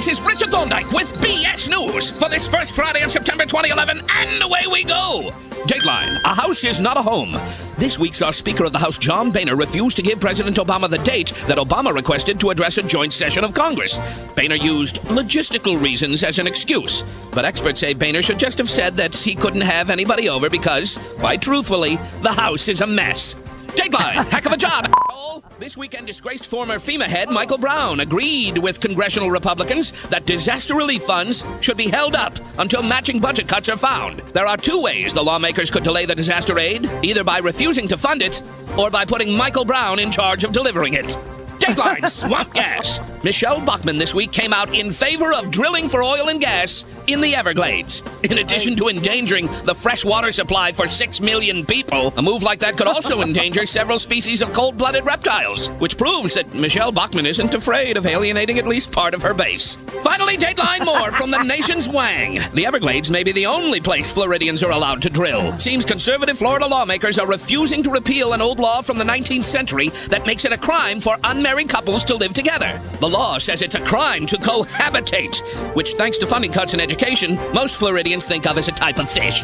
This is Richard Thorndike with BS News for this first Friday of September 2011, and away we go. Dateline, a house is not a home. This week saw Speaker of the House John Boehner refuse to give President Obama the date that Obama requested to address a joint session of Congress. Boehner used logistical reasons as an excuse, but experts say Boehner should just have said that he couldn't have anybody over because, quite truthfully, the House is a mess. Dateline, heck of a job, asshole. This weekend, disgraced former FEMA head Michael Brown agreed with congressional Republicans that disaster relief funds should be held up until matching budget cuts are found. There are two ways the lawmakers could delay the disaster aid, either by refusing to fund it or by putting Michael Brown in charge of delivering it. Dateline, swamp gas. Michele Bachmann this week came out in favor of drilling for oil and gas in the Everglades. In addition to endangering the fresh water supply for 6 million people, a move like that could also endanger several species of cold-blooded reptiles, which proves that Michele Bachmann isn't afraid of alienating at least part of her base. Finally, Dateline, more from the nation's Wang. The Everglades may be the only place Floridians are allowed to drill. Seems conservative Florida lawmakers are refusing to repeal an old law from the 19th century that makes it a crime for unmarried couples to live together. The law says it's a crime to cohabitate, which, thanks to funding cuts in education, most Floridians think of as a type of fish.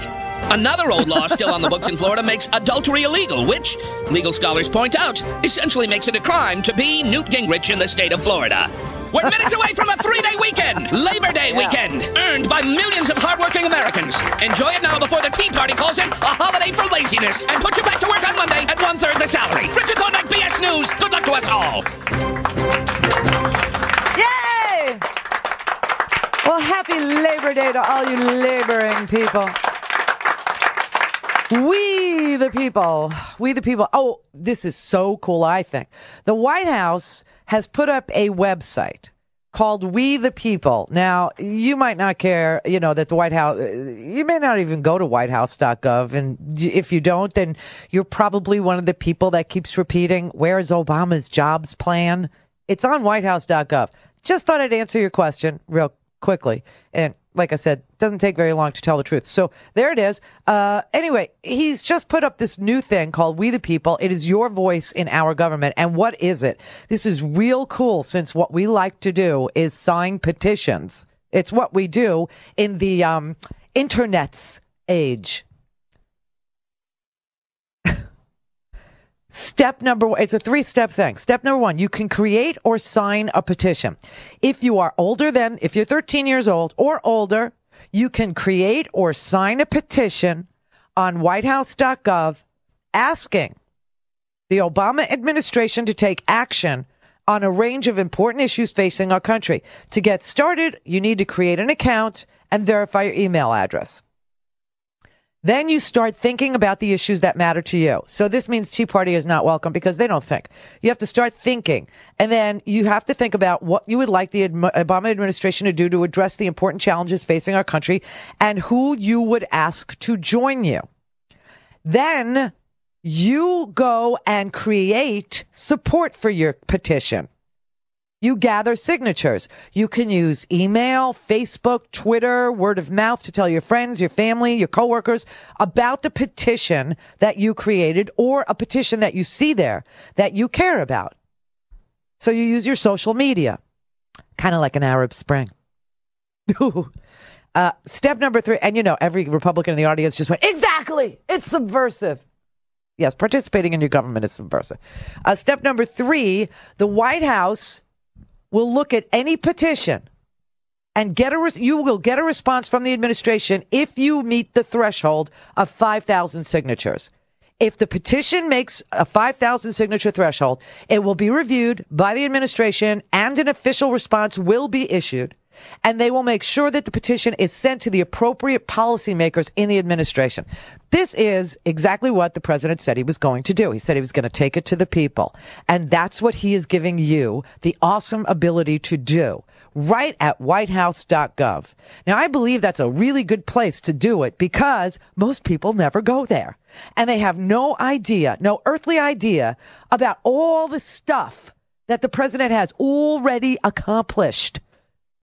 Another old law still on the books in Florida makes adultery illegal, which, legal scholars point out, essentially makes it a crime to be Newt Gingrich in the state of Florida. We're minutes away from a 3-day weekend, Labor Day weekend, earned by millions of hardworking Americans. Enjoy it now before the Tea Party calls it a holiday for laziness and puts you back to work on Monday at 1/3 the salary. Richard Thorndike, BS News. Good luck to us all. Yay! Well, happy Labor Day to all you laboring people. We the people. We the people. Oh, this is so cool, I think. The White House has put up a website called We the People. Now, you might not care, that the White House, you may not even go to whitehouse.gov. And if you don't, then you're probably one of the people that keeps repeating, where's Obama's jobs plan? It's on whitehouse.gov. Just thought I'd answer your question real quickly. And like I said, it doesn't take very long to tell the truth. So there it is. Anyway, he's just put up this new thing called We the People. It is your voice in our government. And what is it? This is real cool, since what we like to do is sign petitions. It's what we do in the internet's age. Step number one, it's a 3-step thing. Step number one, you can create or sign a petition. If you're 13 years old or older, you can create or sign a petition on whitehouse.gov asking the Obama administration to take action on a range of important issues facing our country. To get started, you need to create an account and verify your email address. Then you start thinking about the issues that matter to you. So this means Tea Party is not welcome because they don't think. You have to start thinking. And then you have to think about what you would like the Obama administration to do to address the important challenges facing our country and who you would ask to join you. Then you go and create support for your petition. You gather signatures. You can use email, Facebook, Twitter, word of mouth to tell your friends, your family, your coworkers about the petition that you created or a petition that you see there that you care about. So you use your social media, kind of like an Arab Spring. Step number 3, and every Republican in the audience just went, exactly, it's subversive. Yes, participating in your government is subversive. Step number 3, the White House will look at any petition and you will get a response from the administration if you meet the threshold of 5,000 signatures. If the petition makes a 5,000 signature threshold, it will be reviewed by the administration and an official response will be issued. And they will make sure that the petition is sent to the appropriate policymakers in the administration. This is exactly what the president said he was going to do. He said he was going to take it to the people. And that's what he is giving you the awesome ability to do right at whitehouse.gov. Now, I believe that's a really good place to do it because most people never go there. And they have no idea, no earthly idea about all the stuff that the president has already accomplished.